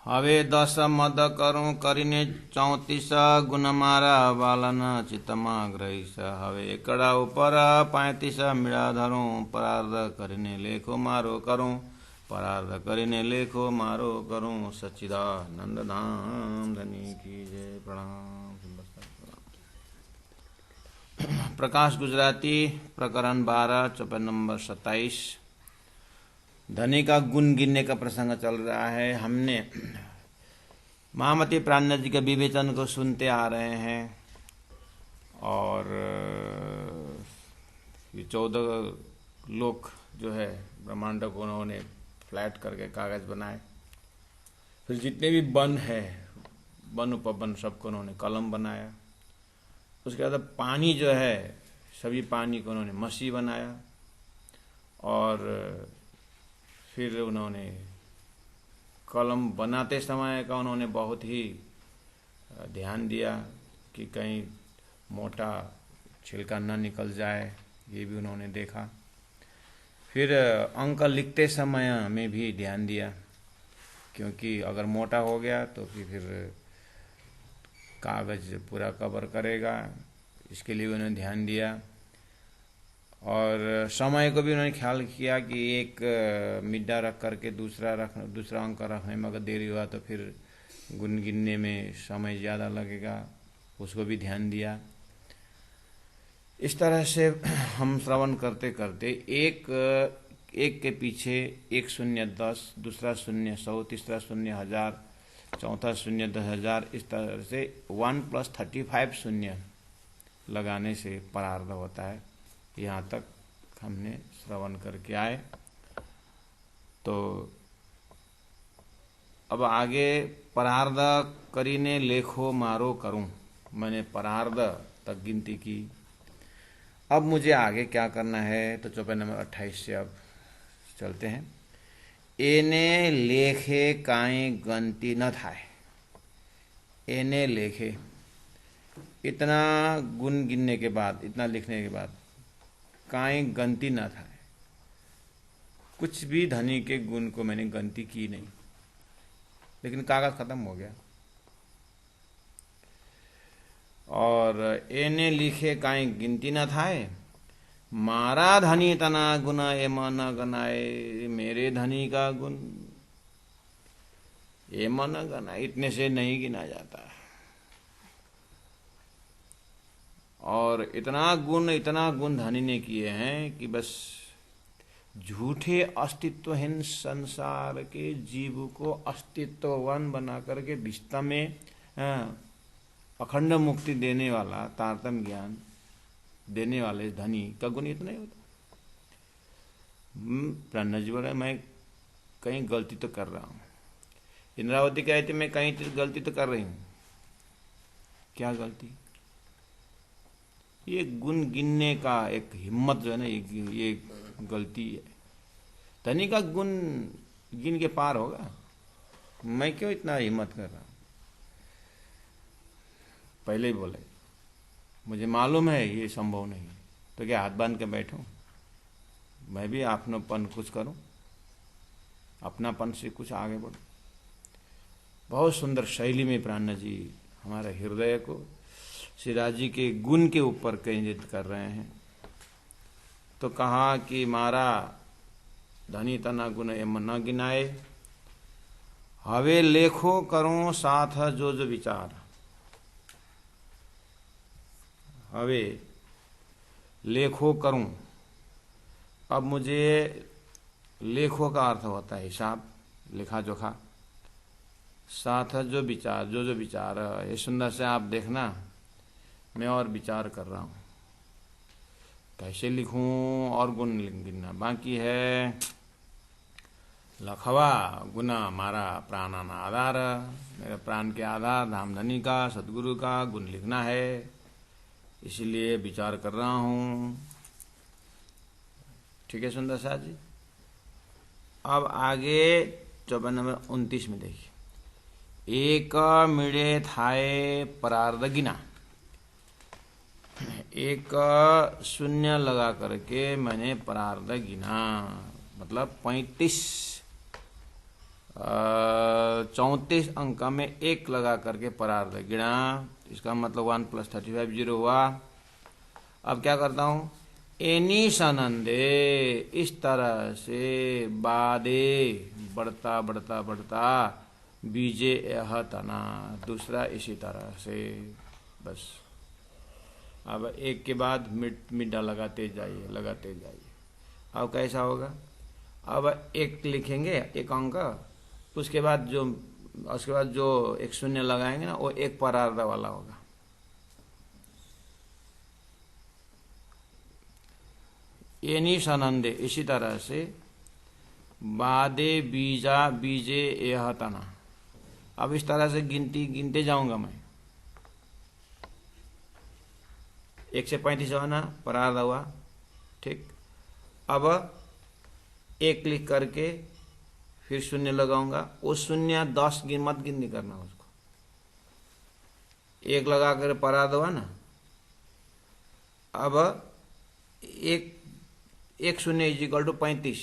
હવે 10 મદ કરું કરીને 34 ગુણ મારા બાલન ચિત્તમાં ગ્રહીશ. હવે એકડા ઉપર 35 મીળા ધરું પરાર્ધ કરીને લેખો મારો કરું. પરાર્ધ કરીને લેખો મારો કરું. સચ્ચિદાનંદ ધામ ધની की जय. प्रणाम. प्रकाश गुजराती प्रकरण 12 चौपाई नंबर 27. धनी का गुण गिनने का प्रसंग चल रहा है. हमने महामती प्राणनाथ जी के विवेचन को सुनते आ रहे हैं और ये 14 लोक जो है ब्रह्मांड को उन्होंने फ्लैट करके कागज बनाए. फिर जितने भी वन है वन उपवन सबको उन्होंने कलम बनाया. उसके बाद पानी जो है सभी पानी को उन्होंने मसी बनाया और फिर उन्होंने कलम बनाते समय का उन्होंने बहुत ही ध्यान दिया कि कहीं मोटा छिलका न निकल जाए. ये भी उन्होंने देखा. फिर अंक लिखते समय में भी ध्यान दिया क्योंकि अगर मोटा हो गया तो फिर कागज पूरा कवर करेगा. इसके लिए उन्होंने ध्यान दिया और समय को भी उन्होंने ख्याल किया कि एक मिड्डा रख करके दूसरा अंक रखने में अगर देरी हुआ तो फिर गुण गिनने में समय ज़्यादा लगेगा. उसको भी ध्यान दिया. इस तरह से हम श्रवण करते करते एक के पीछे 1 शून्य 10, दूसरा शून्य 100, तीसरा शून्य 1000, चौथा शून्य 10,000. इस तरह से 1 + 35 शून्य लगाने से परार्ध होता है. यहाँ तक हमने श्रवण करके आए. तो अब आगे परार्ध करीने लेखो मारो करूं. मैंने परार्ध तक गिनती की. अब मुझे आगे क्या करना है तो चौपाई नंबर 28 से अब चलते हैं. एने लेखे काई गंती न थाय. एने लेखे इतना गुण गिनने के बाद, इतना लिखने के बाद काई गंती न थाय. कुछ भी धनी के गुण को मैंने गंती की नहीं, लेकिन कागज खत्म हो गया. और एने लिखे काई गिनती न थाय. मारा धनी तना गुण एम न गनाए. मेरे धनी का गुण एम न गनाए, इतने से नहीं गिना जाता. और इतना गुण धनी ने किए हैं कि बस झूठे अस्तित्वहीन संसार के जीव को अस्तित्ववान बना करके विस्ता में अखंड मुक्ति देने वाला, तारतम्य ज्ञान देने वाले धनी का गुण इतना ही होता. प्राणनाथ जी बोले मैं कहीं गलती तो कर रहा हूं. इंद्रावती कहती मैं कहीं गलती तो कर रही हूं. क्या गलती? ये गुण गिनने का एक हिम्मत जो है ना, ये गलती है. धनी का गुण गिन के पार होगा. मैं क्यों इतना हिम्मत कर रहा हूं? पहले ही बोले मुझे मालूम है ये संभव नहीं, तो क्या हाथ बांध के बैठूं? मैं भी अपनापन कुछ करूं, अपनापन से कुछ आगे बढ़ूं. बहुत सुंदर शैली में प्राणनाथ जी हमारे हृदय को श्री राज जी के गुण के ऊपर केंद्रित कर रहे हैं. तो कहा कि मारा धनी तना गुण एम न गिनाए. हवे लेखो करूं साथ जो विचार. हवे लेखो करूं. अब मुझे लेखो का अर्थ होता है हिसाब, लेखा जोखा. साथ जो विचार, जो विचार. ये सुंदर से आप देखना, मैं और विचार कर रहा हूं कैसे लिखूं और गुण गिनना बाकी है. लखवा गुना मारा प्राणाना आधार. मेरे प्राण के आधार धामधनी का, सदगुरु का गुण लिखना है, इसीलिए विचार कर रहा हूं. ठीक है सुंदर साथ जी. अब आगे चौपाई नंबर 29 में देखिए. एक मिड़े थाए परार्ध गिना. एक शून्य लगा करके मैंने परार्ध गिना, मतलब 35 34 अंक में 1 लगा करके परार्ध गिना, इसका मतलब 1 + 35 0 हुआ। अब क्या करता हूँ, एनी सनंदे, इस तरह से बादे बढ़ता बढ़ता बढ़ता, बीजे यह तना, दूसरा इसी तरह से, बस। अब एक के बाद मिड्डा लगाते जाइए लगाते जाइए। अब कैसा होगा, अब एक लिखेंगे एक अंक, उसके बाद जो एक शून्य लगाएंगे ना, वो एक परार्ध वाला होगा। एनी सनंदे, इसी तरह से बादे बीजा बीजे यह तना। अब इस तरह से गिनते जाऊंगा मैं। 1 से 35 आना परार्ध हुआ, ठीक। अब 1 क्लिक करके फिर शून्य लगाऊंगा, वो शून्य 10 मत गिनती करना उसको, 1 लगा कर परार्ध हुआ ना। अब एक शून्य इजिकल टू 35,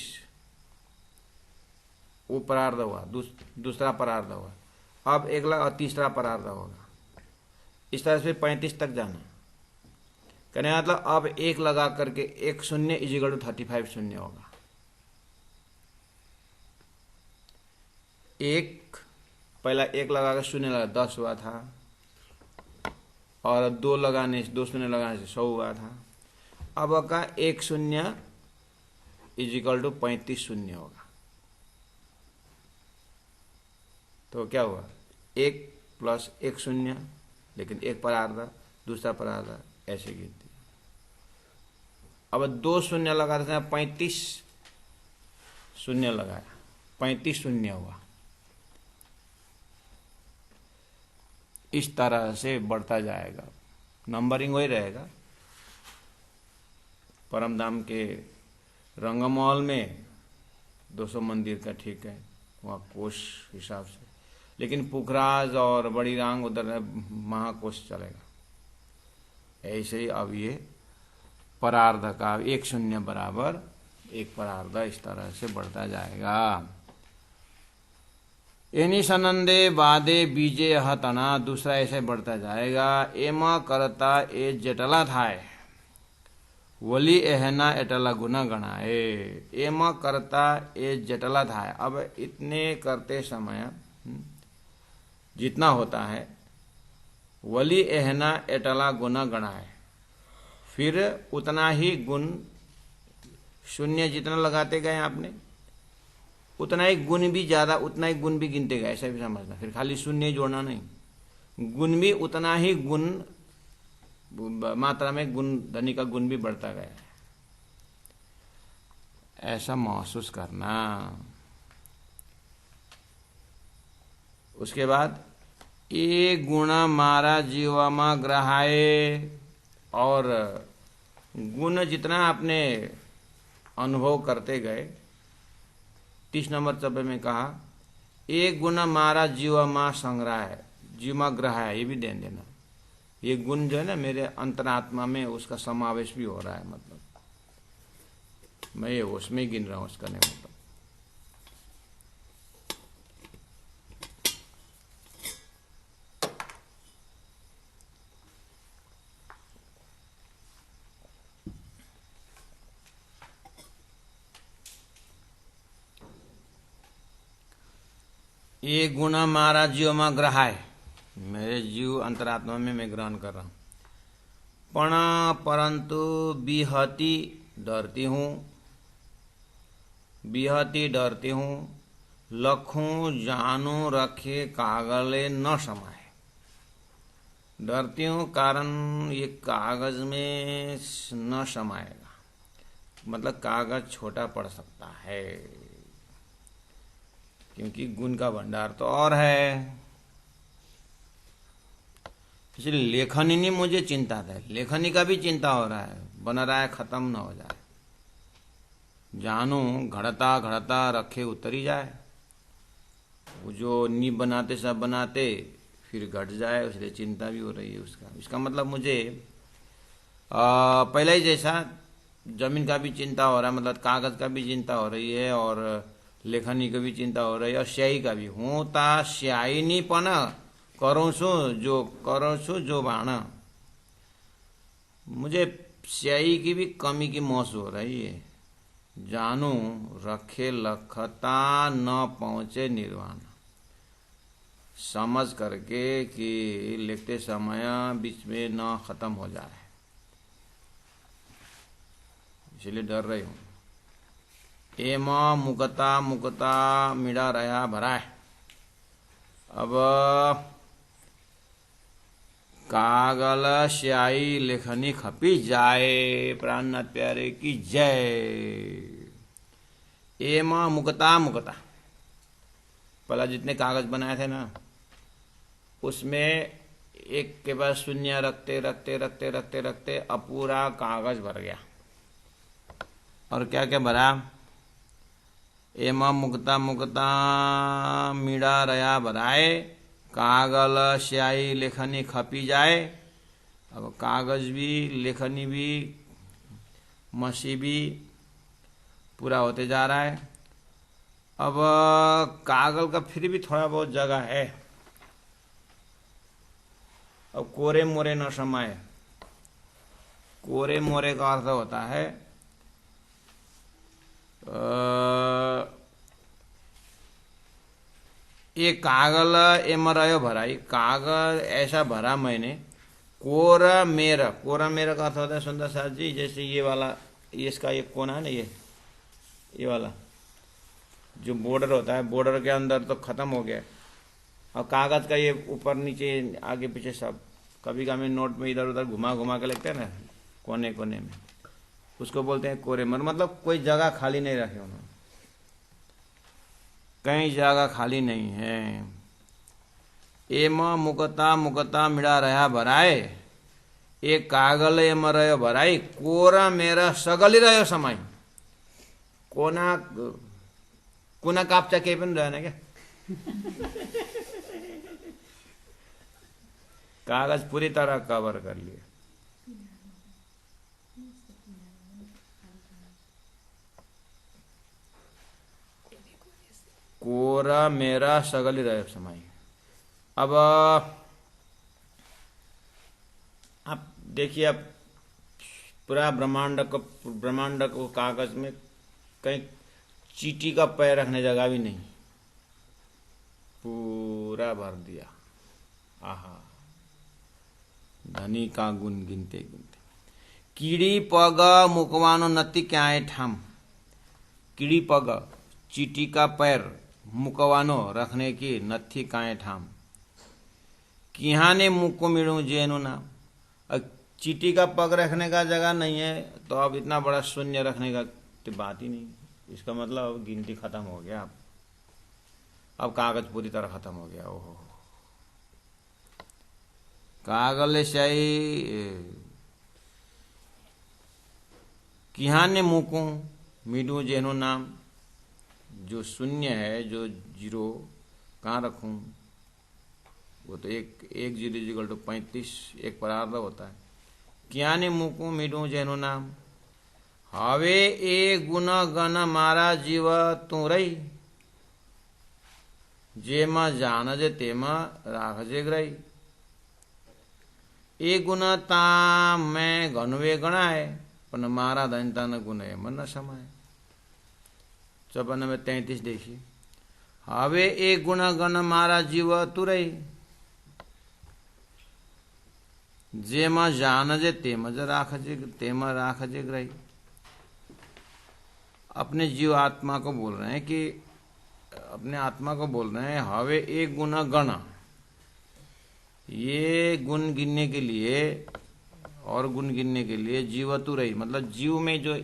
वो परार्ध हुआ, दूसरा परार्ध हुआ। अब 1 लगा, तीसरा परार्ध होगा। इस तरह से 35 तक जाना। कहने का मतलब अब 1 लगा करके 1 शून्य इजिकल टू 35 शून्य होगा। 1 पहला 1 लगा कर शून्य लगा 10 हुआ था, और 2 शून्य लगाने से 100 हुआ था। अब का 1 शून्य इजिकल टू 35 शून्य होगा। तो क्या हुआ, 1 + 1 शून्य, लेकिन 1 परार्ध, दूसरा परार्ध, ऐसे गिनती। अब 2 शून्य लगा था, 35 शून्य लगाया, 35 शून्य हुआ। इस तरह से बढ़ता जाएगा, नंबरिंग वही रहेगा। परमधाम के रंगमहल में 200 मंदिर का ठीक है, वहाँ कोष हिसाब से, लेकिन पुखराज और बड़ी रांग उधर महाकोष चलेगा। ऐसे ही अब ये परार्ध का 1 शून्य बराबर 1 परार्ध, इस तरह से बढ़ता जाएगा। एनी सनंदे बादे बीजे यह तना, दूसरा ऐसे बढ़ता जाएगा। एमा करता ए जटला थाय, वली एहना एटला गुना गणाए। एमा करता ए जटला थाय, अब इतने करते समय जितना होता है, वली एहना एटला गुना गणाए, फिर उतना ही गुण, शून्य जितना लगाते गए आपने, उतना ही गुण भी ज्यादा, उतना ही गुण भी गिनते गए, ऐसा भी समझना। फिर खाली शून्य जोड़ना नहीं, गुण भी उतना ही गुण मात्रा में, गुण धनी का गुण भी बढ़ता गया है, ऐसा महसूस करना। उसके बाद ए गुण मारा जीवामा ग्रहाए, और गुण जितना आपने अनुभव करते गए, 30 नंबर चब्बे में कहा, एक गुण मारा जीवामा संग्रह, जीवा ग्रह है, ये भी ध्यान देना। ये गुण जो है ना, मेरे अंतरात्मा में उसका समावेश भी हो रहा है, मतलब मैं ये उसमें गिन रहा हूँ, उसका नहीं मतलब। ये गुण मारा जीव में ग्रह है, मेरे जीव अंतरात्मा में मैं ग्रहण कर रहा हूं। परंतु बिहती डरती हूं, लखूं जानू रखे कागले न समाये। डरती हूं कारण ये कागज में न समाएगा, मतलब कागज छोटा पड़ सकता है, क्योंकि गुण का भंडार तो और है। इसलिए लेखनी नहीं मुझे चिंता है, लेखनी का भी चिंता हो रहा है, बन रहा है, खत्म न हो जाए। जानू घड़ता घड़ता रखे उतरी जाए, वो जो नींव बनाते सब बनाते फिर घट जाए, इसलिए चिंता भी हो रही है उसका। इसका मतलब मुझे पहले ही जैसा जमीन का भी चिंता हो रहा है, मतलब कागज का भी चिंता हो रही है, और लेखनी की भी चिंता हो रही है और स्याही का भी। हूँ ता स्याही नहीं पण करूँ छू जो बाण। मुझे स्याही की भी कमी की महसूस हो रही है। जानू रखे लखता न पहुंचे निर्वाण। समझ करके कि लिखते समय बीच में न खत्म हो जाए, इसलिए डर रही हूँ। एमा मुकता मुकता मीड़ा रहा भराए। अब कागल स्याही लेखनी खपी जाए। प्राणनाथ प्यारे की जय। एमा मुकता मुकता, पहला जितने कागज बनाए थे ना, उसमें एक के बाद शून्य रखते रखते रखते रखते रखते अब पूरा कागज भर गया। और क्या क्या भरा? एमा मुकता मुकता मीड़ा रया भराए। कागल स्याही लेखनी खपी जाए। अब कागज भी लेखनी भी मसी भी पूरा होते जा रहा है। अब कागल का फिर भी थोड़ा बहुत जगह है। अब कोरे मोरे न समाये। कोरे मोरे का अर्थ होता है ये कागल एम रहो भराई। कागज ऐसा भरा मैंने। कोरा मेरा का अर्थ होता है सुंदर साथ जी, जैसे ये वाला, ये इसका ये कोना है ना, ये वाला जो बॉर्डर होता है, बॉर्डर के अंदर तो खत्म हो गया। और कागज का ये ऊपर नीचे आगे पीछे सब, कभी कभी नोट में इधर उधर घुमा घुमा के लिखते हैं ना कोने कोने में, उसको बोलते हैं कोरे मर। मतलब कोई जगह खाली नहीं रखे उन्होंने, कहीं जगह खाली नहीं है। एम मुकता मुकता मिड़ा रहा भराए। एक कागल एम रहो भराई। कोरा मेरा सगली रहो समाई। कोना कोना कापचा के पनि रहेन क्या? कागज पूरी तरह कवर कर लिए। कोरा मेरा सगली रहे समाई। अब आप देखिए, अब पूरा ब्रह्मांड को कागज में कहीं चींटी का पैर रखने जगह भी नहीं, पूरा भर दिया। आहा, धनी का गुण गिनते गिनते। कीड़ी पग मुकवानो नती क्याए ठाम। कीड़ी पग चींटी का पैर, मुकवानो रखने की नथी काए ठाम। किहाने मुको मिड़ू जेनु नाम। चींटी का पग रखने का जगह नहीं है तो अब इतना बड़ा शून्य रखने का तो बात ही नहीं। इसका मतलब गिनती खत्म हो गया। अब कागज पूरी तरह खत्म हो गया। ओहो, कागल स्याही किहाने मुकू मिडू जेनो नाम। जो शून्य है, जो जीरो, कहाँ रखूं? वो तो एक 0 = 35 एक परार्थ होता है। कियाने मुकू मिडू जेनो नाम। हवे ए गुण गण मारा जीव तू रही। जेमा जानजे तेमा राखजे ग्रही। ए गुण ता मैं गणवे गणाए, पण मारा धनता न गुण मन न समाये। 54 में 33 देखिए। हवे ए गुण गण मारा जीव तू रही। जेमा जानजे तेमा राखजे ग्रही। अपने जीव आत्मा को बोल रहे हैं कि अपने आत्मा को बोल रहे हैं, हवे एक गुण गण। ये गुण गिनने के लिए और गुण गिनने के लिए जीवतु रही, मतलब जीव में जो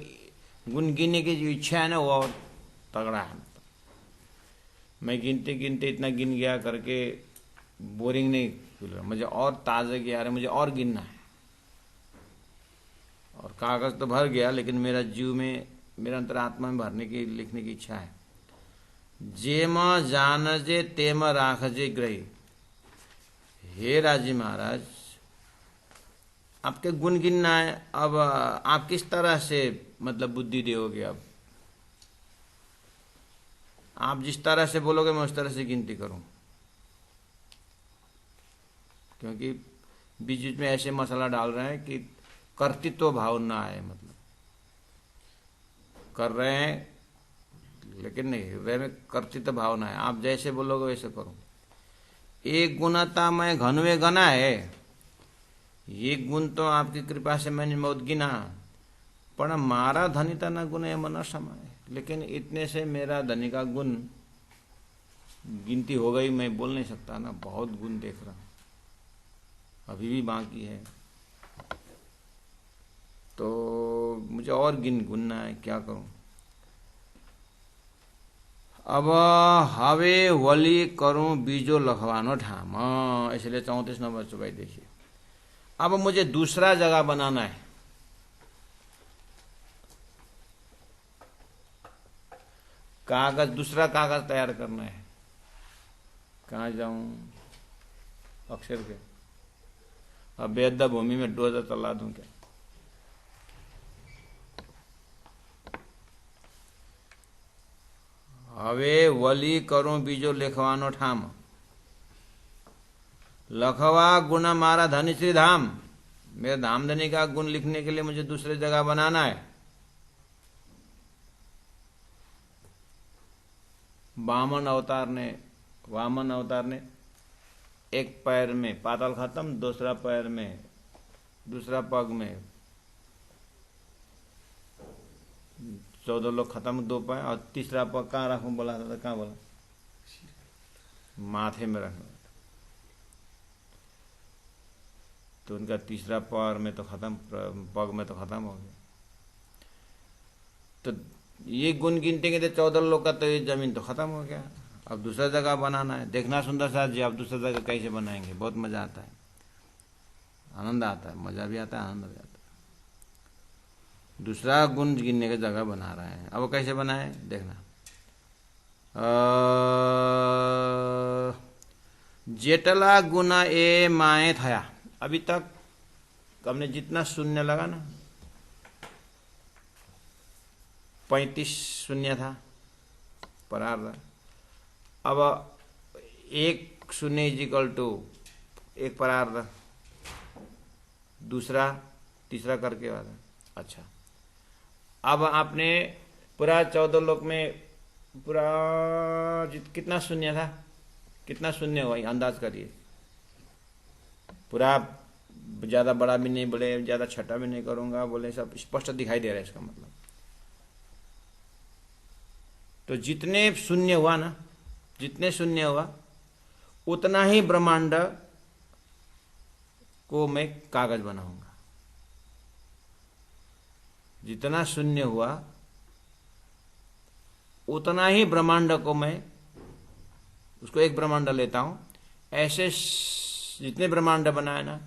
गुण गिनने की जो इच्छा है ना, वो और तगड़ा है। मैं गिनते गिनते इतना गिन गया करके बोरिंग नहीं फील रहा, मुझे और ताज़गी आ रही है, मुझे और गिनना है। और कागज तो भर गया, लेकिन मेरा जीव में, मेरा अंतरात्मा में भरने की, लिखने की इच्छा है। जेमा जानजे तेमा राखजे ग्रही। हे राजी महाराज, आपके गुण गिनना है। अब आप किस तरह से मतलब बुद्धि दोगे? अब आप जिस तरह से बोलोगे मैं उस तरह से गिनती करूं, क्योंकि बीच बीच में ऐसे मसाला डाल रहे हैं कि कर्तृत्व भाव ना आए, मतलब कर रहे हैं लेकिन नहीं, हृदय में कर्तृत्व भाव ना आए। आप जैसे बोलोगे वैसे करो। एक गुणता मैं घनवे गना है, ये गुण तो आपकी कृपा से मैंने बहुत गिना, पर मारा धनिता न गुण है मन समय, लेकिन इतने से मेरा धनी का गुण गिनती हो गई, मैं बोल नहीं सकता ना, बहुत गुण देख रहा हूं, अभी भी बाकी है, तो मुझे और गुनना है, क्या करूं। अब हवे वली करूं बीजो लखवानो ठाम, इसलिए 34 नंबर चुकाई देखिए। अब मुझे दूसरा जगह बनाना है, कागज, दूसरा कागज तैयार करना है। कहाँ जाऊं, अक्षर के, अब बेद्दा भूमि में डोजर चला दूं क्या। हवे वली करूं बीजो लिखवानो ठाम, लखवा गुण मारा धनी श्री धाम, मेरे धाम धनी का गुण लिखने के लिए मुझे दूसरे जगह बनाना है। वामन अवतार ने एक पैर में पाताल खत्म, दूसरा पैर में, दूसरा पग में 14 लोग खत्म, 2 पैर, और तीसरा पग कहाँ रखूं बोला था, कहाँ बोला, माथे में रखना, तो उनका तीसरा पैर में तो खत्म, पग में तो खत्म हो गया। तो ये गुण गिनते गिनते 14 लोग का तो ये जमीन तो खत्म हो गया। अब दूसरा जगह बनाना है। देखना सुंदर साथ जी, आप दूसरा जगह कैसे बनाएंगे, बहुत मजा आता है, आनंद आता है, मजा भी आता है, आनंद भी आता है। दूसरा गुण गिनने की जगह बना रहे हैं, अब कैसे बनाए देखना। जेटला गुना ए माए थया, अभी तक हमने जितना शून्य लगा ना, 35 शून्य था परार्ध। अब 1 शून्य इजिकल टू 1 परार्ध, दूसरा तीसरा करके वाला। अच्छा, अब आपने पूरा 14 लोक में पूरा कितना शून्य था, कितना शून्य हुआ अंदाज करिए। पूरा ज्यादा बड़ा भी नहीं, बड़े ज्यादा छोटा भी नहीं करूंगा, बोले सब स्पष्ट दिखाई दे रहा है इसका मतलब। तो जितने शून्य हुआ ना, जितने शून्य हुआ उतना ही ब्रह्मांड को मैं कागज बनाऊंगा। जितना शून्य हुआ उतना ही ब्रह्मांड को मैं, उसको एक ब्रह्मांड लेता हूं, ऐसे जितने ब्रह्मांड बनाए ना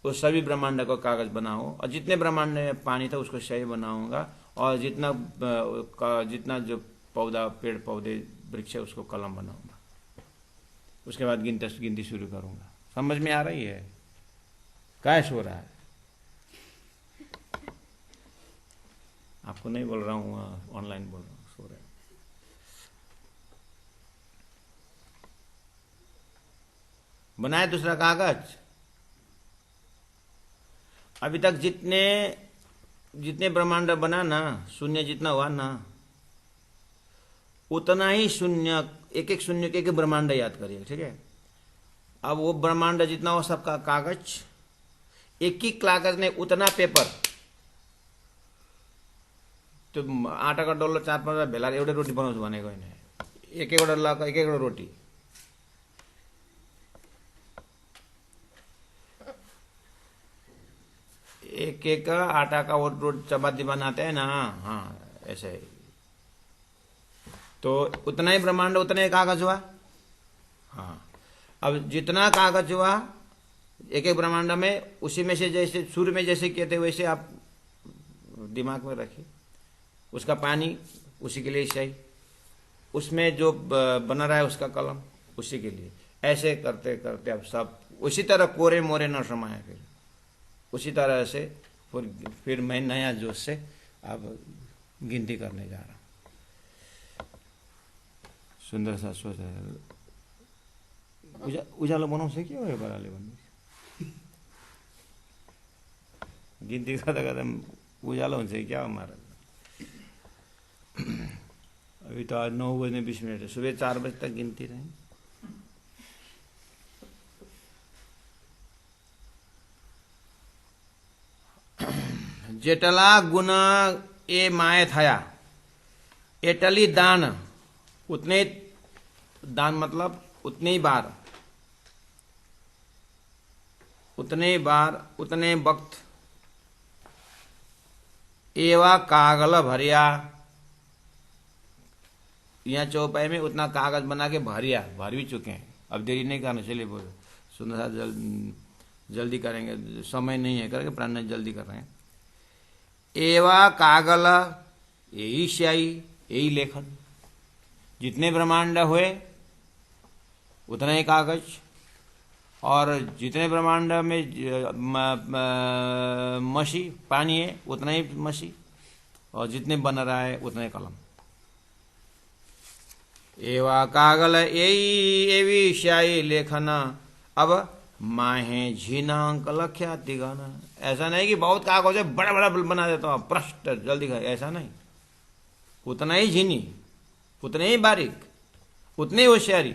वो सभी ब्रह्मांड को कागज बनाओ, और जितने ब्रह्मांड में पानी था उसको शय बनाऊंगा, और जितना जो पौधा, पेड़ पौधे, वृक्ष है उसको कलम बनाऊंगा। उसके बाद गिनती शुरू करूंगा। समझ में आ रही है? क्या सो रहा है? आपको नहीं बोल रहा हूँ, ऑनलाइन बोल रहा हूँ, सो रहा है। बनाए दूसरा कागज। अभी तक जितने ब्रह्मांड बना ना, शून्य जितना हुआ ना, उतना ही शून्य, एक शून्य के एक ब्रह्मांड याद करिए, ठीक है। अब वो ब्रह्मांड जितना हो सबका कागज, एक ही कागज ने उतना पेपर, तो आटा का डल्लो 4-5 भेला एउटै रोटी बनाउँछु भनेको होइन, एक-एकवटा लाको एक-एकवटा रोटी। एक-एक आटा का वो रोटी चपाती बनाते हैं ना, हाँ ऐसे ही। तो उतना ही ब्रह्मांड उतना ही कागज हुआ। हाँ, अब जितना कागज हुआ एक एक ब्रह्मांड में, उसी में से जैसे सूर्य में जैसे किए थे वैसे आप दिमाग में रखिए। उसका पानी उसी के लिए सही, उसमें जो बना रहा है उसका कलम उसी के लिए। ऐसे करते करते अब सब उसी तरह कोरे मोरे न समाये, फिर उसी तरह से फिर मैं नया जोश से अब गिनती करने जा रहा हूँ। सुंदर सा सोच है उजाला बनाउँछ के हो यो पाराले भन्नु गिन्ती गर्दा गर्दा उजाला हुन्छ कि क्या हो महाराज अभी तो आज 9:20 है सुबह 4 बजे तक गिनती रही जेटला गुण ए माए थया एटली दान उतने दान मतलब उतने बार उतने वक्त एवा कागल भरिया यहाँ चौपाई में उतना कागज बना के भर भी चुके हैं अब देरी नहीं करना चलिए बोलो सुंदर सा जल्दी करेंगे समय नहीं है करके प्राण जल्दी कर रहे हैं एवा कागल यही स्याही यही लेखन जितने ब्रह्मांड हुए उतना ही कागज और जितने ब्रह्मांड में मसी पानी है उतना ही मसी और जितने बन रहा है उतना ही कलम एवा कागल यही एवी स्याही लेखन अब माहे झीनांक लख्या तिगाना ऐसा नहीं कि बहुत कागज है बड़ा बड़ा बना देता हूँ प्रश्न जल्दी कर ऐसा नहीं उतना ही झीनी उतने ही बारीक उतनी ही होशियारी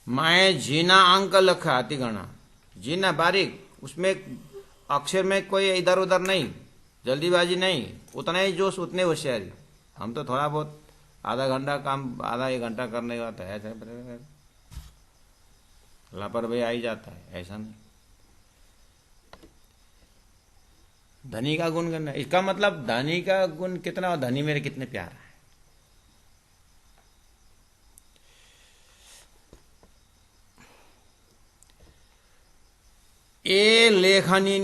माए झीना अंक लखा तिगणा जीना बारीक उसमें अक्षर में कोई इधर उधर नहीं जल्दीबाजी नहीं उतना ही जोश उतने होशियारी हम तो थोड़ा बहुत आधा घंटा काम आधा 1 घंटा करने का है लापरवाही आ ही जाता है ऐसा नहीं धनी का गुण करना इसका मतलब धनी का गुण कितना और धनी मेरे कितने प्यारा है ए लेखनी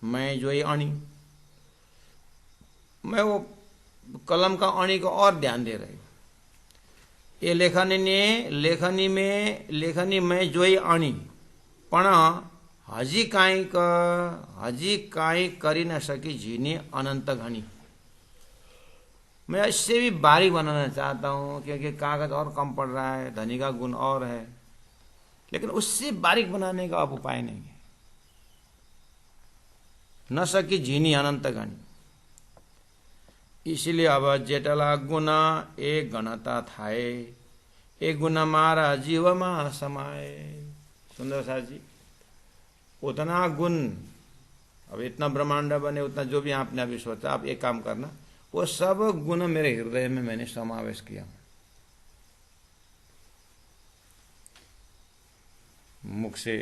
मैं जो ये अणी मैं वो कलम का अणी को और ध्यान दे रही ये लेखनी में जो ये अणी पण हजी काई करी न सकी जीने अनंत घनी मैं इससे भी बारीक बनाना चाहता हूं क्योंकि कागज और कम पड़ रहा है धनी का गुण और है लेकिन उससे बारीक बनाने का अब उपाय नहीं है न सकी जीनी अनंत गणी इसलिए अब जेटला गुण ए गणता थाए ए गुण मारा जीव में समाये सुंदर सा जी उतना गुण अब इतना ब्रह्मांड बने उतना जो भी आपने अभी सोचा आप एक काम करना वो सब गुण मेरे हृदय में मैंने समावेश किया मुख से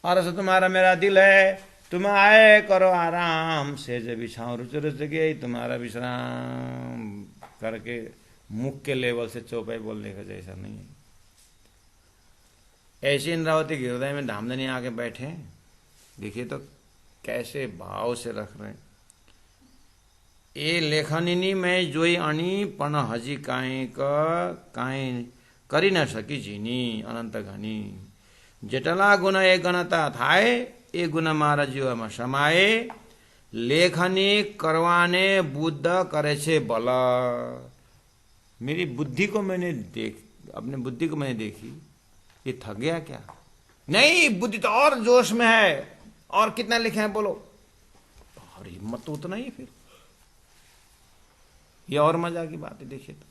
अरस तुम्हारा मेरा दिल है तुम आए करो आराम से जब बिछाओ रुच रुच गई तुम्हारा विश्राम करके मुख के लेवल से चौपाई बोलने का जैसा नहीं है ऐसे इंद्रावती के हृदय में धामधनी आके बैठे देखिए तो कैसे भाव से रख रहे हैं ए लेखनी में जोई अणी पण हजी काई करी न सकी जीनी अनंत घनी जेटला गुण ए गणता थाए ए गुण मारा जीव में समाये लेखनी करवाने बुद्ध करे छे बल मेरी बुद्धि को मैंने अपने बुद्धि को मैंने देखी ये थक गया क्या नहीं बुद्धि तो और जोश में है और कितना लिखे हैं बोलो और हिम्मत तो उतना ही फिर ये और मजा की बात है देखिए तो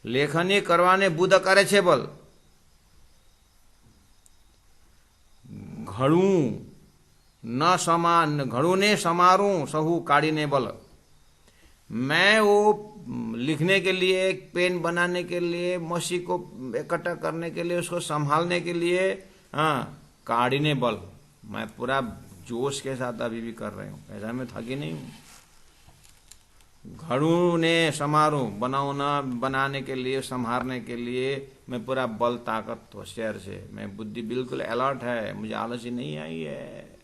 लेखनी करवाने बुद्ध करे छे बल घड़ू ने समारूं सहू काड़ी ने बल मैं वो लिखने के लिए पेन बनाने के लिए मसी को इकट्ठा करने के लिए उसको संभालने के लिए काड़ी ने बल मैं पूरा जोश के साथ अभी भी कर रही हूँ ऐसा मैं थकी नहीं हूँ घड़ू ने समारूं बनाने के लिए संभालने के लिए मैं पूरा बल ताकत होशियार से मैं बुद्धि बिल्कुल अलर्ट है मुझे आलसी नहीं आई है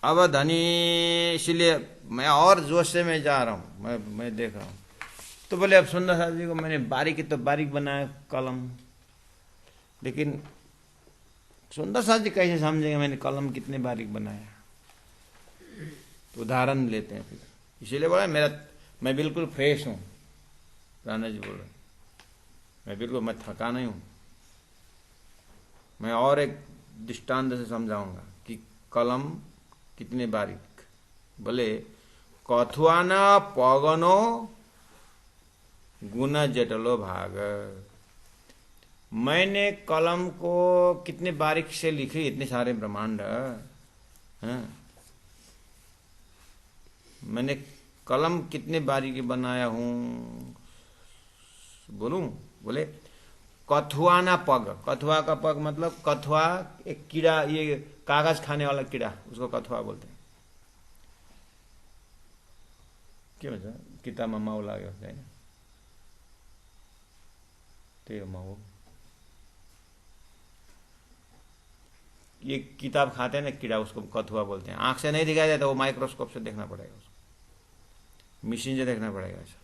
अब धनी इसलिए मैं और जोश से मैं जा रहा हूं मैं देख रहा हूं तो बोले अब सुंदर साथ जी को मैंने बारीक तो बारीक बनाया कलम, लेकिन सुंदर साथ जी कैसे समझेंगे मैंने कलम कितने बारीक बनाया। तो उदाहरण लेते हैं फिर, इसीलिए बोला मैं बिल्कुल फ्रेश हूँ। राणा जी बोल रहे मैं थका नहीं हूँ। मैं और एक दृष्टांत से समझाऊंगा कि कलम कितने बारीक। बोले कथुआना पगनो गुण जटलो भाग। मैंने कलम को कितने बारीक से लिखी, इतने सारे ब्रह्मांड। मैंने कलम कितने बारीकी बनाया हूं बोलूं। बोले कथुआना पग, कथुआ का पग मतलब कथुआ एक कीड़ा, ये कागज खाने वाला कीड़ा, उसको कथुआ बोलते हैं। क्या बचा किताब में माओ लागे होता है ना, तो माओ ये किताब खाते हैं ना कीड़ा, उसको कथुआ बोलते हैं। आंख से नहीं दिखाई देता, वो माइक्रोस्कोप से देखना पड़ेगा, उसको मशीन से देखना पड़ेगा। ऐसा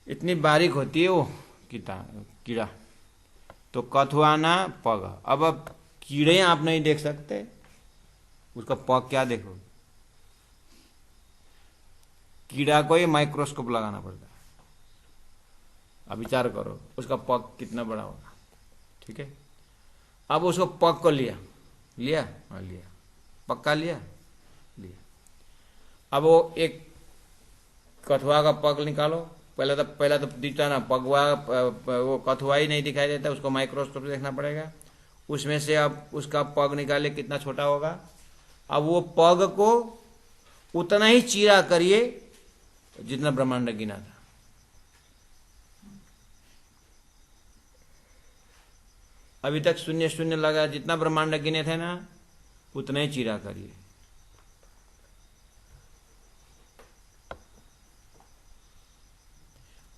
इतनी बारीक होती है वो कीड़ा। तो कथुआना पग। अब कीड़े आप नहीं देख सकते, उसका पग क्या देखो। कीड़ा को ही माइक्रोस्कोप लगाना पड़ता है। अब विचार करो उसका पग कितना बड़ा होगा। ठीक है, अब उसको पग को लिया हाँ लिया, पक्का लिया। अब वो एक कथुआ का पग निकालो। पहला तो दिखता ना पगवा, वो कथुआ ही नहीं दिखाई देता, उसको माइक्रोस्कोप से देखना पड़ेगा। उसमें से अब उसका पग निकाले कितना छोटा होगा। अब वो पग को उतना ही चीरा करिए जितना ब्रह्मांड गिना था। अभी तक शून्य शून्य लगा, जितना ब्रह्मांड गिने थे ना उतना ही चीरा करिए।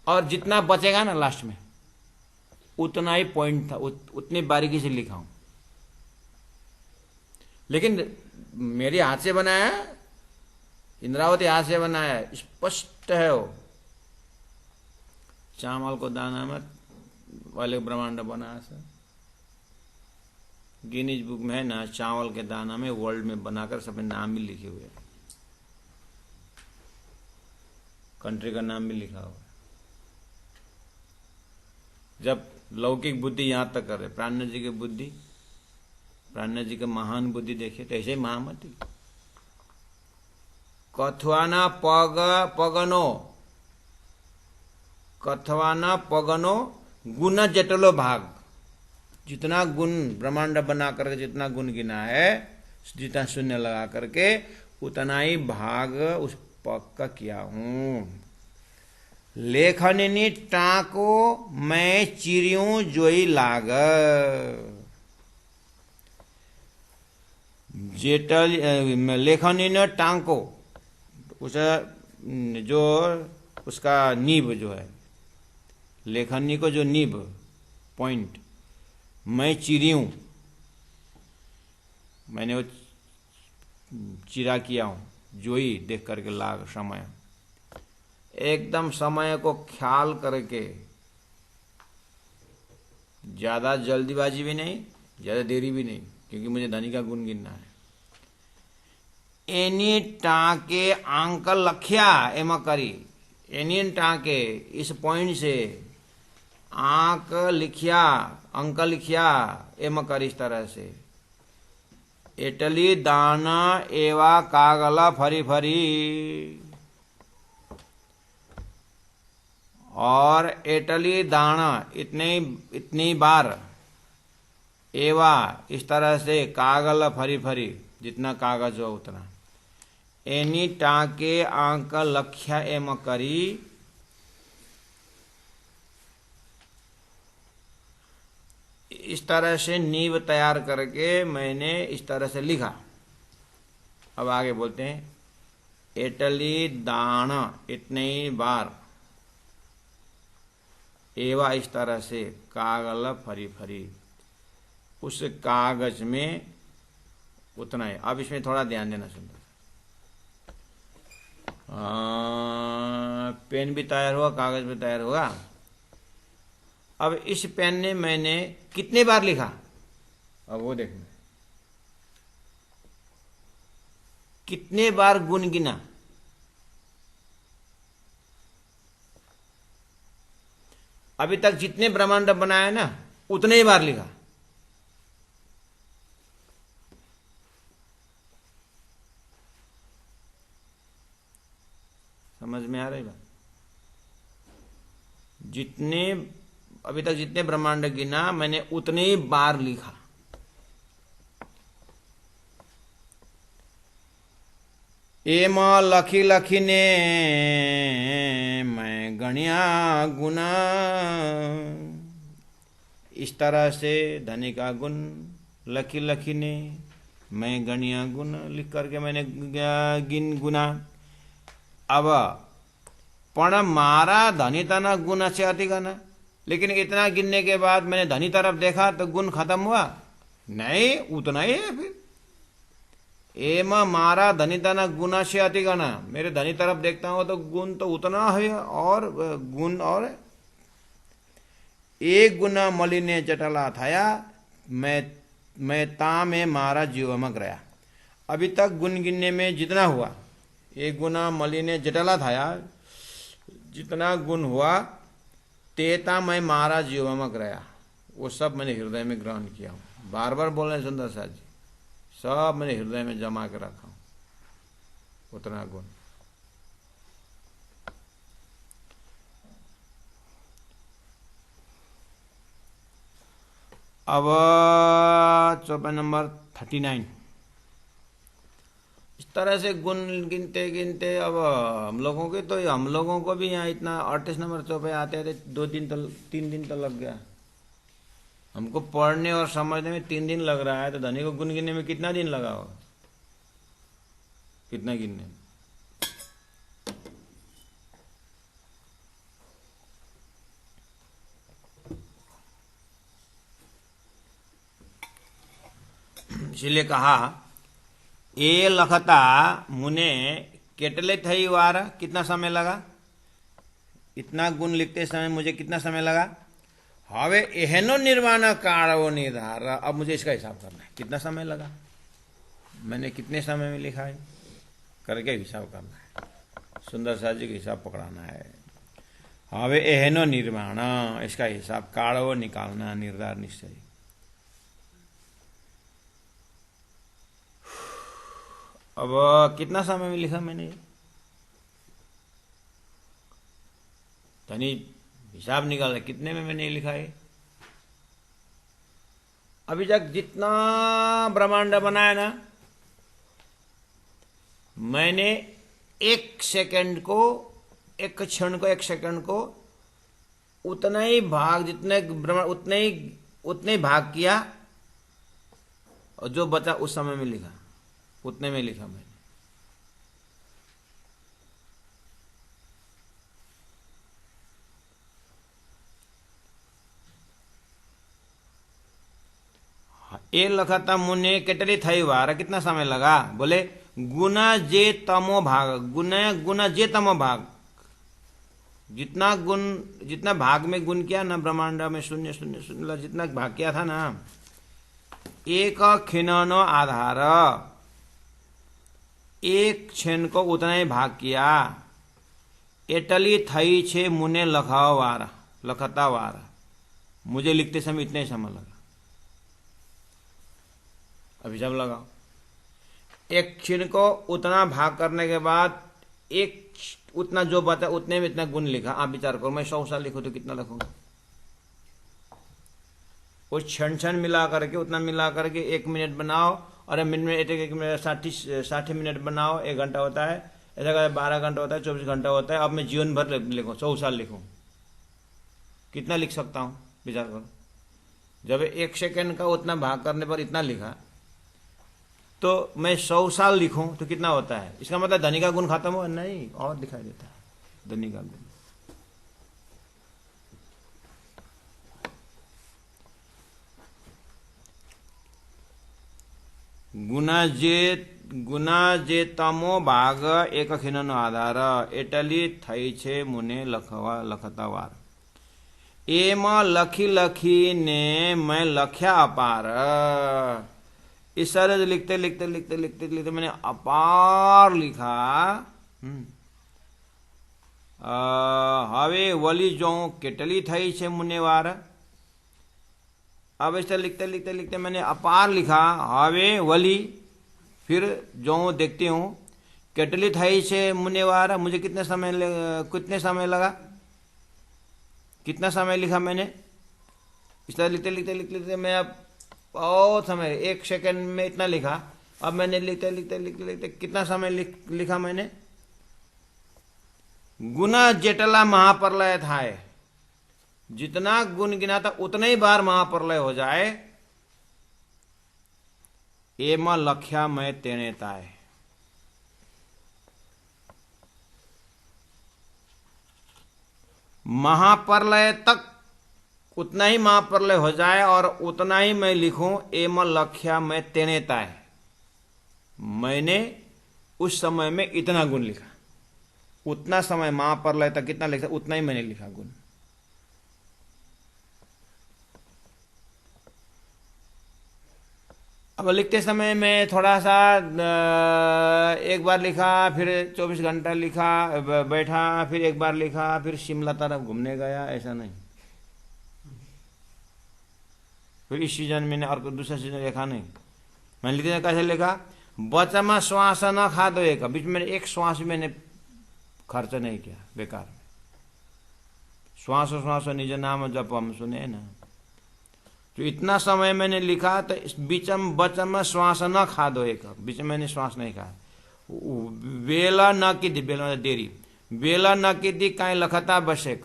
और जितना बचेगा ना लास्ट में उतना ही पॉइंट था, उतनी बारीकी से लिखा हूं। लेकिन मेरे हाथ से बनाया, इंद्रावती हाथ से बनाया, स्पष्ट है वो। चावल को दाना में वाले ब्रह्मांड बना सर, गिनीज बुक में है ना, चावल के दाना में वर्ल्ड में बनाकर सब नाम भी लिखे हुए, कंट्री का नाम भी लिखा हुआ। जब लौकिक बुद्धि यहां तक कर रहे, प्राण जी की बुद्धि, प्राण जी का महान बुद्धि देखिए, तो ऐसे ही महामती। कथवाना पगनो, कथवाना पगनो गुण जटलो भाग। जितना गुण ब्रह्मांड बना करके जितना गुण गिना है, जितना शून्य लगा करके उतना ही भाग उस पग का किया हूं। लेखनी टाको मैं चिरियों जोई लाग। जेटल लेखनी न टांको, उस जो उसका नीब जो है, लेखनी को जो नीब पॉइंट मैं चिरियूं, मैंने वो चिरा किया हूं। जोई देख करके लाग समय, एकदम समय को ख्याल करके, ज्यादा जल्दीबाजी भी नहीं, ज्यादा देरी भी नहीं, क्योंकि मुझे धनी का गुण गिनना है। एनी टाके अंक लख्या एम करी, एनी टाके इस पॉइंट से आंक लिखिया, अंक लिखिया एम कर, इस तरह से। इटली दाना एवा कागला फरी फरी, और इटली दाना इतनी बार, एवा इस तरह से, कागल फरी फरी जितना कागज हो उतना। एनी टाके आंक लख्या एम करी, इस तरह से नींव तैयार करके मैंने इस तरह से लिखा। अब आगे बोलते हैं, इटली दाना इतने ही बार, एवा इस तरह से, कागल फरी फरी, उस कागज में उतना है। अब इसमें थोड़ा ध्यान देना सुंदर। पेन भी तैयार होगा, कागज भी तैयार होगा। अब इस पेन ने मैंने कितने बार लिखा, अब वो देखना, कितने बार गुण गिना। अभी तक जितने ब्रह्मांड बनाए ना उतने ही बार लिखा। समझ में आ रही बात? जितने अभी तक जितने ब्रह्मांड गिना मैंने उतने ही बार लिखा। एम लखी लखीने मैं गणिया गुना। इस तरह से धनी का गुण लखी लखी ने मैं गणिया गुण लिख करके मैंने गिन गुना। अब पण मारा धनी तना गुण से अति गना, लेकिन इतना गिनने के बाद मैंने धनी तरफ देखा तो गुण खत्म हुआ नहीं, उतना ही है फिर। एम मारा धनी तना गुना से अति गना, मेरे धनी तरफ देखता हूं तो गुण तो उतना है, और गुण और एक गुना मलिने जटला थाया मैं ता में मारा जीवमक रहा। अभी तक गुण गिनने में जितना हुआ, एक गुना मलिने जटला थाया, जितना गुण हुआ तेता मैं मारा जीवमक रहा, वो सब मैंने हृदय में ग्रहण किया हूं। बार बार बोल रहे सुंदर साथ जी, सब मैंने हृदय में जमा के रखा हूं, उतना गुण। अब चौपाई नंबर 39। इस तरह से गुण गिनते गिनते अब हम लोगों को भी यहाँ इतना 38 नंबर चौपाई आते आते 3 दिन तो लग गया। हमको पढ़ने और समझने में 3 दिन लग रहा है, तो धनी को गुण गिनने में कितना दिन लगा होगा, कितना गिनने में? इसलिए कहा ए लखता मुने केटले थई वार, कितना समय लगा, इतना गुण लिखते समय मुझे कितना समय लगा। हवे एहनो निर्वाण कारणो निर्धार, अब मुझे इसका हिसाब करना है कितना समय लगा, मैंने कितने समय में लिखा है करके हिसाब करना है। सुंदर साथ जी का हिसाब पकड़ाना है। हवे एहनो निर्वाण, इसका हिसाब कारणो निकालना, निर्धार निश्चय। अब कितना समय में लिखा मैंने, धनी हिसाब निकाला कितने में मैंने लिखा है। अभी तक जितना ब्रह्मांड बनाया ना, मैंने एक सेकंड को उतना ही भाग, जितने ब्रह्मांड उतने ही भाग किया, और जो बचा उस समय में लिखा, उतने में लिखा मैंने। ए लखता मुने केटली थई वार, कितना समय लगा, बोले गुना जे तमो भाग, गुना जे तमो भाग, जितना भाग में गुण किया ना ब्रह्मांड में, शून्य शून्य शून्य जितना भाग किया था ना, एक खिननो आधार, एक क्षण को उतना ही भाग किया। एटली थई छे मुने लखता वार, मुझे लिखते समय इतने समय लगा। अभी जब लगाओ, एक क्षण को उतना भाग करने के बाद एक उतना जो बचा उतने में इतना गुण लिखा। आप विचार करो, मैं 100 साल लिखूं तो कितना लिखूंगा, वो क्षण मिला करके उतना मिला करके 1 मिनट बनाओ, और मिनट में 1 मिनट 60 मिनट बनाओ, 1 घंटा होता है, ऐसा 12 घंटा होता है, 24 घंटा होता है। अब मैं जीवन भर लिखूं, 100 साल लिखूं, कितना लिख सकता हूं, विचार करो। जब 1 सेकंड का उतना भाग करने पर इतना लिखा, तो मैं 100 साल लिखूं तो कितना होता है। इसका मतलब धनी का गुण खत्म हो नहीं, और दिखाई देता है धनी का गुण। गुना जे ગુના જે તમો ભાગ એક ખીનનો આધાર એટલી થઈ છે મુને લખતા વાર એમાં લખી લખીને मैं लख्या अपार। इस तरह लिखते लिखते लिखते लिखते लिखते मैंने अपार लिखा। હવે વલી જો કેટલી થઈ છે मुने वार। अब ऐसे लिखते लिखते लिखते मैंने अपार लिखा। हवे वली फिर जो देखती हूँ केटली थई छे मुने वार। मुझे कितने समय लगा, कितना समय लिखा मैंने। इस तरह लिखते लिखते लिखते लिखते मैं अब बहुत समय 1 सेकंड में इतना लिखा। अब मैंने लिखते लिखते लिखते लिखते कितना समय लिखा मैंने। गुना जेटला महाप्रलय थाय, जितना गुण गिनाता उतना ही बार महाप्रलय हो जाए एमा लख्या मैं तेने ताय। महाप्रलय तक उतना ही महाप्रलय हो जाए और उतना ही मैं लिखूं एमा लख्या मैं तेने ताय। मैंने उस समय में इतना गुण लिखा, उतना समय महाप्रलय तक कितना लिखा उतना ही मैंने लिखा गुण। अब लिखते समय में थोड़ा सा एक बार लिखा, फिर 24 घंटा लिखा बैठा, फिर एक बार लिखा, फिर शिमला तरफ घूमने गया, ऐसा नहीं। फिर इस सीजन मैंने और दूसरा सीजन लिखा नहीं। मैंने लिखते कैसे लिखा, बच्चा श्वास न खा दो एक, बीच में एक श्वास मैंने खर्च नहीं किया बेकार में। श्वास श्वास निज नाम जप हम सुने ना, तो इतना समय मैंने लिखा तो बीचम बचम श्वास न खा दो एक, बीच में मैंने श्वास नहीं खाया। वेला न की थी, बेला देरी, वेला न की थी कहीं लखता बसेक।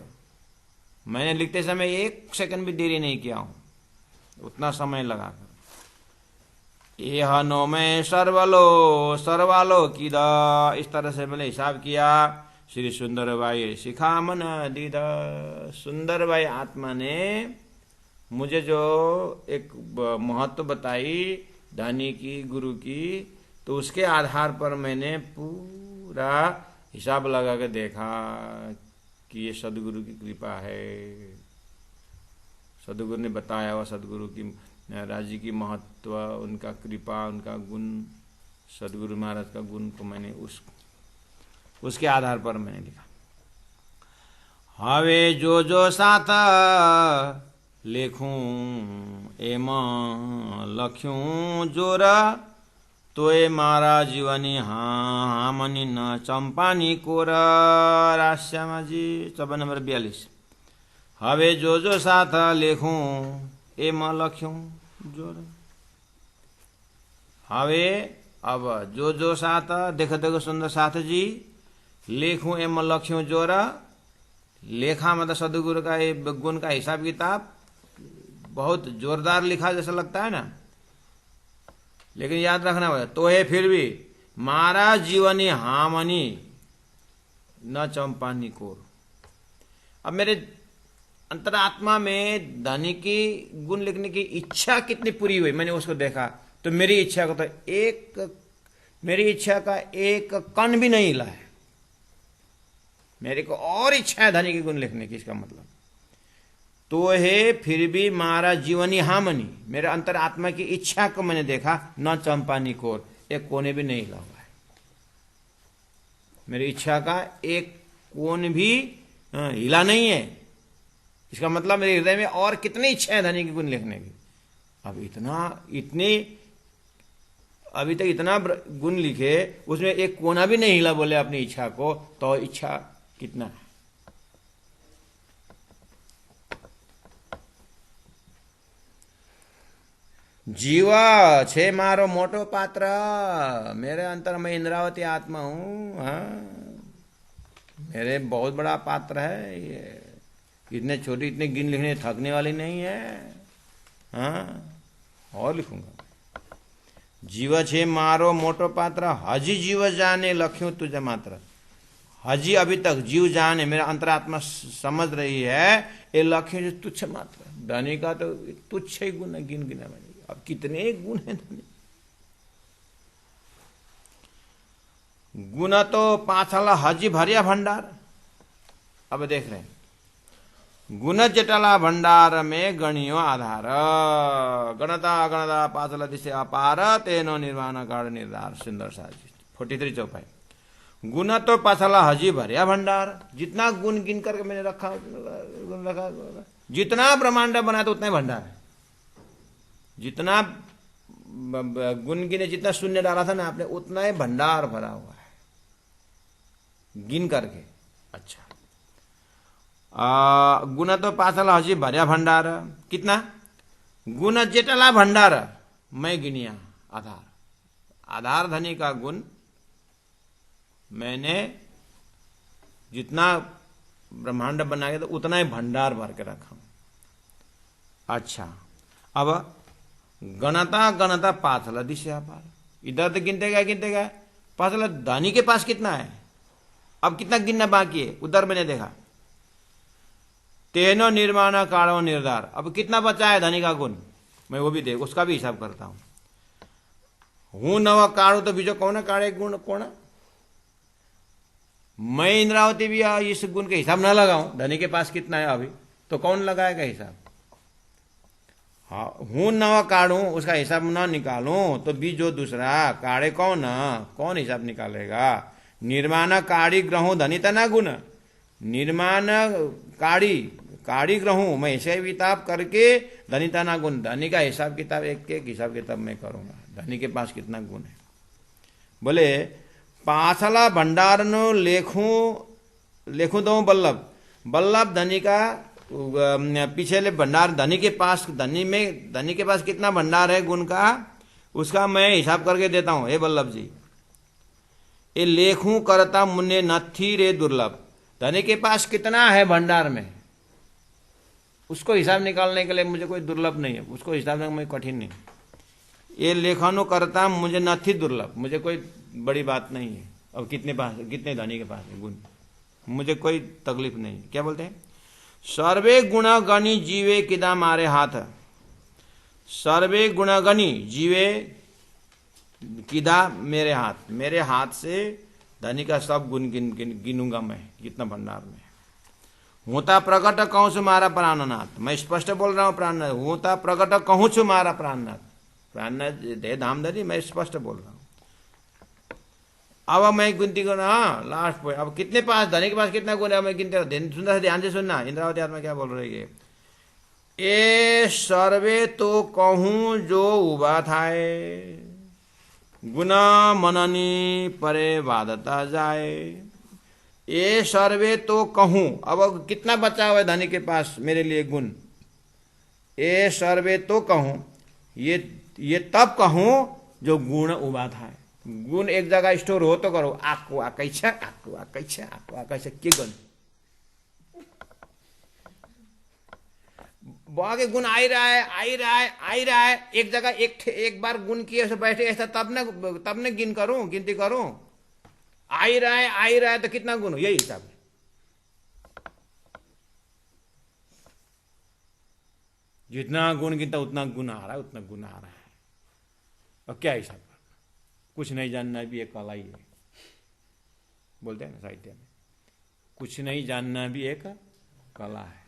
मैंने लिखते समय 1 सेकंड भी देरी नहीं किया हूं, उतना समय लगा। यह नो में सर्वालो की दा, इस तरह से मैंने हिसाब किया। श्री सुंदर भाई शिखा मन दीदा, सुंदर भाई आत्मा ने मुझे जो एक महत्व बताई दानी की, गुरु की, तो उसके आधार पर मैंने पूरा हिसाब लगा के देखा कि ये सदगुरु की कृपा है। सदगुरु ने बताया हुआ, सदगुरु की राजी की महत्व, उनका कृपा, उनका गुण, सदगुरु महाराज का गुण को मैंने उसके आधार पर मैंने लिखा। हवे जो जो साथ लेखूं एमा लख्यूं जोरा, तो ए मारा जीवनी हाँ मनी न चंपानी कोरा। राश्यामा जी 54 नंबर 42। हवे जो जो साथ लेखूं एमा लख्यूं जोरा। हवे अब जो जो साथ देखो देखो सुंदर साथ जी, लेखूं एमा लख्यूं जोरा। लेखा मतलब सदगुरु का गुण का हिसाब किताब बहुत जोरदार लिखा जैसा लगता है ना, लेकिन याद रखना पड़ेगा। तो है फिर भी मारा जीवनी हामनी न चंपानी कोर। अब मेरे अंतरात्मा में धनी की गुण लिखने की इच्छा कितनी पूरी हुई, मैंने उसको देखा। तो मेरी इच्छा को तो मेरी इच्छा का एक कण भी नहीं हिला है। मेरे को और इच्छा है धनी के गुण लिखने की। इसका मतलब तो है फिर भी मारा जीवनी हामनी, मेरे अंतरात्मा की इच्छा को मैंने देखा, न चंपानी कोर, एक कोने भी नहीं हिला हुआ है। मेरी इच्छा का एक कोण भी हिला नहीं है। इसका मतलब मेरे हृदय में और कितनी इच्छा है धनी के गुण लिखने की। अब अभी तक इतना गुण लिखे, उसमें एक कोना भी नहीं हिला बोले अपनी इच्छा को, तो इच्छा कितना है। जीवा छे मारो मोटो पात्र, मेरे अंतर में इंद्रावती आत्मा हूं। हाँ, मेरे बहुत बड़ा पात्र है ये, इतने छोटी इतने गिन लिखने थकने वाली नहीं है। हाँ, और लिखूंगा। जीव छे मारो मोटो पात्र, हजी जीव जाने लख्यूं तुझे मात्र। हजी अभी तक जीव जाने, मेरा अंतरात्मा समझ रही है, ये लख्यूं तुच्छ मात्र। धनी का तो तुच्छ ही गुण गिन गिना। अब कितने गुण है धनी, गुण तो पाछला हजी भरिया भंडार। अब देख रहे हैं, गुण जटला भंडार में गणियो आधार, गणता गणता पाछला दिशे अपार, तेनो निर्माण काल निर्धार। सुंदर सा 43 चौपाई। गुण तो पाछला हजी भरिया भंडार, जितना गुण गिन करके मैंने रखा, जितना ब्रह्मांड बना तो उतना ही भंडार है। जितना गुण गिने, जितना शून्य डाला था ना आपने, उतना ही भंडार भरा हुआ है गिन करके। अच्छा, गुण तो पाछला हजी भरिया भंडार, कितना? गुण जेटला भंडार मैं गिनिया आधार। आधार धनी का गुण मैंने जितना ब्रह्मांड बना के तो उतना ही भंडार भर के रखा। अच्छा, अब गणता गणता पाछला दिशा पार, इधर तो गिनते गए पाछला धनी के पास कितना है, अब कितना गिनना बाकी है, उधर मैंने देखा। तेनो निर्माण कालो निर्धार, अब कितना बचा है धनी का गुण, मैं वो भी देख, उसका भी हिसाब करता हूं। हूं नव काड़ू तो बीजो कौन काड़े गुण कौन, मैं इंद्रावती भी इस गुण के हिसाब ना लगाऊं, धनी के पास कितना है अभी, तो कौन लगाएगा हिसाब? हाँ, हूं नवा काढ़ू, उसका हिसाब ना निकालूं तो भी जो दूसरा काढ़े कौन हिसाब निकालेगा? निर्माण काढ़ी ग्रहू धनी तना गुण, निर्माण काढ़ी ग्रहू मैं ऐसे हिसाब करके धनी तना गुण, धनी का हिसाब किताब एक हिसाब किताब मैं करूंगा, धनी के पास कितना गुण है। बोले पाछला भंडार नो लेखू दो बल्लभ धनी का पिछले भंडार, धनी के पास कितना भंडार है गुण का, उसका मैं हिसाब करके देता हूं। हे बल्लभ जी, ये लेखू करता मुन्ने नथी रे दुर्लभ, धनी के पास कितना है भंडार में, उसको हिसाब निकालने के लिए मुझे कोई दुर्लभ नहीं है, उसको हिसाब में कठिन नहीं। ये लेखनो करता मुझे नथी दुर्लभ, मुझे कोई बड़ी बात नहीं है। अब कितने धनी के पास है गुण, मुझे कोई तकलीफ नहीं। क्या बोलते हैं? सर्वे गुणगणी जीवे किदा मारे हाथ, सर्वे गुणगणी जीवे किदा मेरे हाथ, मेरे हाथ से धनी का सब गुण गिनूंगा मैं, कितना भंडार में। होता प्रकट कहूं छु मारा प्राणनाथ, मैं स्पष्ट बोल रहा हूं प्राणनाथ, होता प्रकट कहूं छु मारा प्राणनाथ, प्राणनाथ दे धामधनी, मैं स्पष्ट बोल रहा हूं। अब मैं गिनती कर रहा, लास्ट पॉइंट। अब कितने पास, धनी के पास कितना गुण है, मैं गिनते रहूं। सुंदर ध्यान से सुनना, इंद्रावती आत्मा क्या बोल रही है। ए सर्वे तो कहूं जो उबा थाए, गुना मननी परे बाधता जाए। ए सर्वे तो कहूं, अब कितना बचा हुआ है धनी के पास मेरे लिए गुण। ए सर्वे तो कहूं, ये तब कहूं जो गुण उबा था। गुण एक जगह स्टोर हो तो करो, आको आकैछा के गुण बागे गुण आ रहा है एक जगह, एक बार गुण किए से बैठे ऐसा, तब न गिनती करूं। आ ही रहा है तो कितना गुण हो, यही हिसाब है। जितना गुण गिनता उतना गुण आ रहा है, और क्या हिसाब करना? कुछ नहीं जानना भी एक कला ही है, बोलते हैं ना साहित्य में, कुछ नहीं जानना भी एक कला है।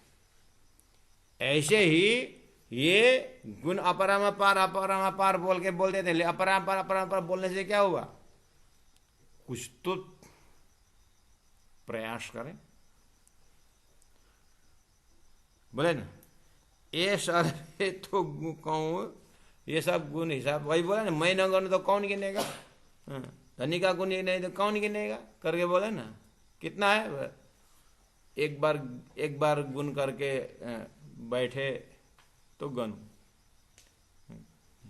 ऐसे ही ये गुण अपरमापार बोल के बोलते थे, अपरमापार बोलने से क्या हुआ? कुछ तो प्रयास करें। बोले ना, ये सारे तो कहूं, ये सब गुण हिसाब, वही बोला ना, मैं न गणूं तो कौन गिनेगा, धनी का गुण नहीं तो कौन गिनेगा करके बोले ना। कितना है, एक बार गुण करके बैठे तो गण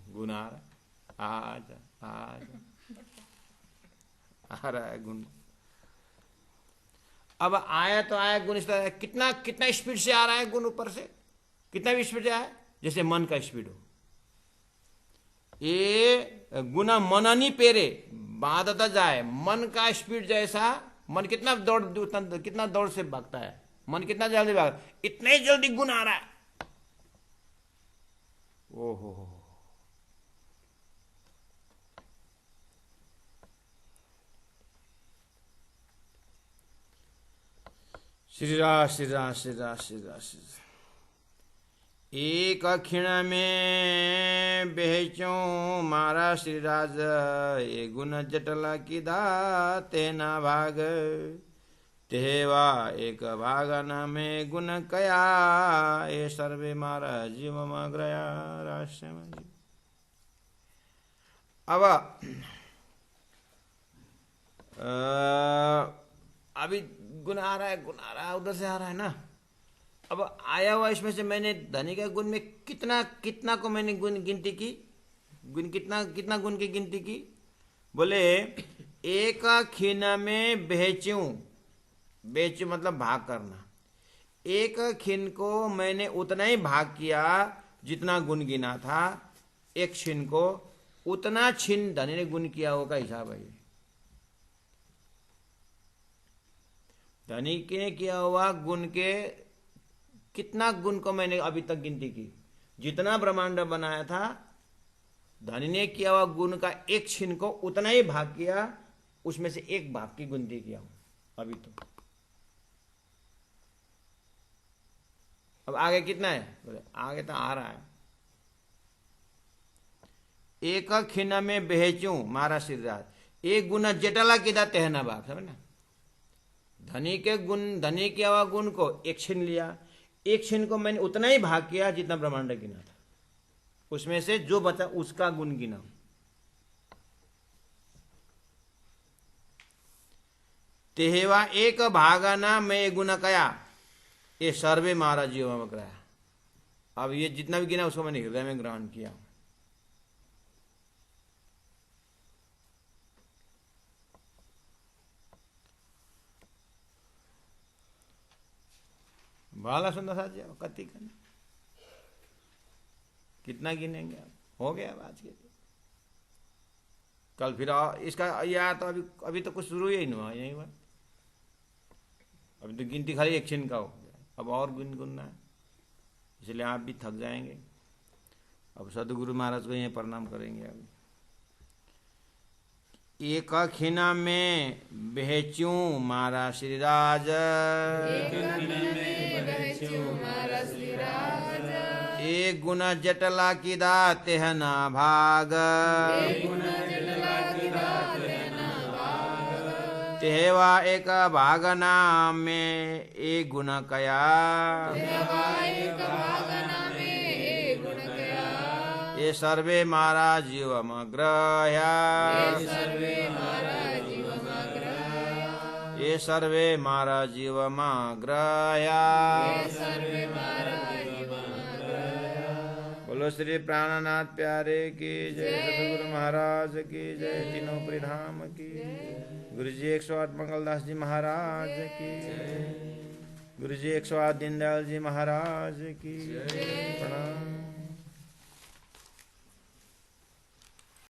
गुण आ रहा है गुण। अब आया तो आया गुण, कितना स्पीड से आ रहा है गुण, ऊपर से कितना भी स्पीड से आया, जैसे मन का स्पीड हो। ये गुना मननी पेरे बाधता जाए, मन का स्पीड जैसा, मन कितना दौड़ से भागता है, मन कितना जल्दी भागता, इतने जल्दी गुण आ रहा है। ओहो, श्री राम श्री राम श्री राम श्री राम श्री राम। एक क्षण में बेचूं मारा श्री राज, ये गुण जटल कीधा तेना भाग। तेवा एक भाग न में गुण कया, ये सर्वे मारा जीव मग्रया राष्ट्र। अब अभी गुण आ रहा है, उधर से आ रहा है ना। अब आया हुआ इसमें से मैंने धनी के गुण में कितना को मैंने गुण गिनती की, गुण कितना गुण की गिनती की। बोले एक खीन में बेचूं मतलब भाग करना। एक खीन को मैंने उतना ही भाग किया जितना गुण गिना था। एक छीन को उतना छीन धनी ने गुण किया होगा हिसाब है। धनी के किया हुआ गुण के कितना गुण को मैंने अभी तक गिनती की। जितना ब्रह्मांड बनाया था धनी ने किया हुआ गुण का एक छीन को उतना ही भाग किया, उसमें से एक भाग की गिनती किया हूं अभी तो। अब आगे कितना है? बोले आगे तो आ रहा है। एक खीन में बेचूं मारा सिरराज, एक गुना जटला किदा तेहना भाग। समझ ना, धनी के गुण, धनी किया हुआ गुण को एक छीन लिया, एक छीन को मैंने उतना ही भाग किया जितना ब्रह्मांड गिना था, उसमें से जो बचा उसका गुण गिना। तेहवा एक भागना में गुण कया, ये सर्वे मारा जीव में कराया। अब ये जितना भी गिना उसको मैंने हृदय में ग्रहण किया। बाला सुंदर साथ जाओ कति करने, कितना गिनेंगे आप? हो गया आज के लिए। कल फिर इसका या तो अभी तो कुछ शुरू ही नहीं हुआ, यही बात। अभी तो गिनती खाली एक क्षण का हो गया, अब और गुनगुनना है, इसलिए आप भी थक जाएंगे। अब सदगुरु महाराज को यहीं प्रणाम करेंगे। अभी एक खीना में बेचूं मारा श्रीराज, एक गुण जटला किदा तेहना भाग। तेहवा एक भागना में एक गुण कया, ये सर्वे मारा जीव मग्रया, ये सर्वे मारा जीव मग्रया। बोलो श्री प्राणनाथ प्यारे की जय, सतगुरु महाराज की जय, तीनों परिधाम की। गुरु जी 108 मंगलदास जी महाराज की, गुरु जी 108 दीनदयाल जी महाराज की प्रणाम।